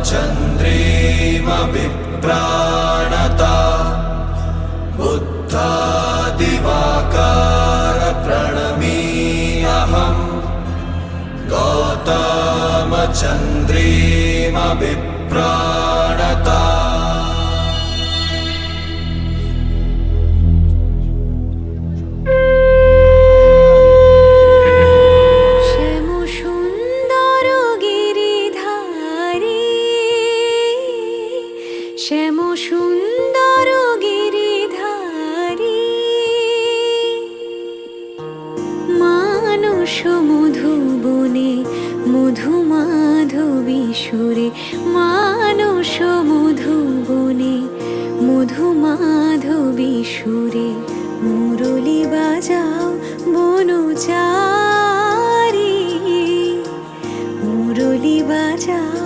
चन्द्रीमभिप्राणता बुद्धादिवाकार प्रणमीयहम् गौतमचन्द्रीमभिप्राणता। শ্যাম সুন্দর গিরিধারী মানস মধুবনে মধু মাধবী সুরে মানস মধুবনে মধু মাধবী সুরে মুরলী বাজাও বনচারী মুরলী বাজাও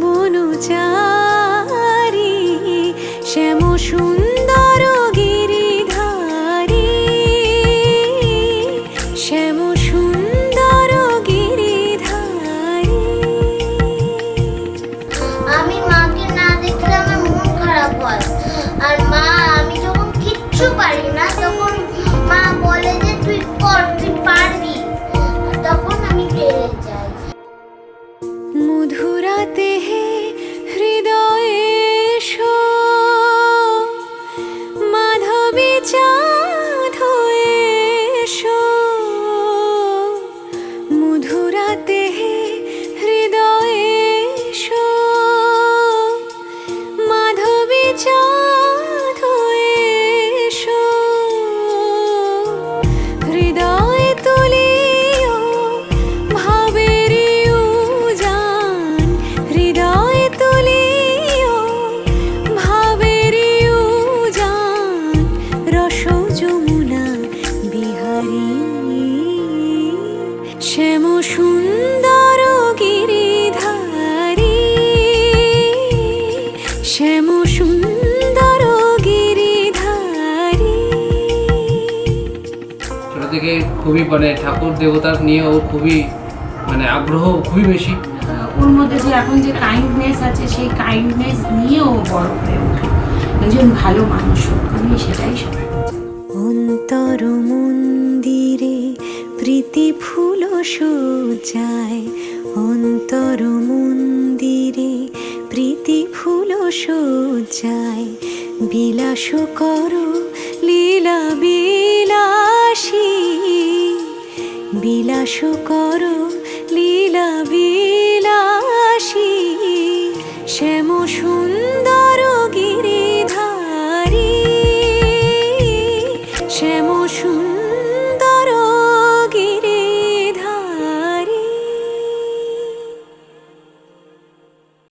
বনচারী শ্যাম সুন্দর গিরিধারী শ্যাম সুন্দর গিরিধারী। আমি মাকে না দেখলে আমার মন খারাপ হয়, আর মা আমি যখন কিচ্ছু পারি না তখন মা বলে যে তুই কর, তুই পারবি, তখন আমি পেরে যাই। মধুরাতে হে হৃদয়ে এসো মাধবী চাঁদ হয়ে এসো মধুরাতে হে হৃদয়ে এসো মাধবী চাঁদ হয়ে এসো হৃদয়ে তুলিও ভাবের উজান হৃদয়ে তুলিও ভাবের উজান রস যমুনা বিহারী শ্যাম সুন্দর গিরিধারী শ্যাম সুন্দর গিরিধারী। ছোট থেকে খুবই ঠাকুর দেবতা নিয়ে ও খুবই আগ্রহ খুবই বেশি। ওর মধ্যে যে এখন যে কাইন্ডনেস আছে সেই কাইন্ডনেস নিয়েও বড় হয়ে ওঠে, একজন ভালো মানুষ হোক, আমি সেটাই সবাই। অন্তর মন্দিরে প্রীতি ফুল সজ্জায় অন্তর মন্দিরে প্রীতি ফুল সজ্জায় বিলাস করো লীলা বিলাসী বিলাস করো লীলা বিলাসী শ্যাম সুন্দর গিরিধারী শ্যাম সুন্দর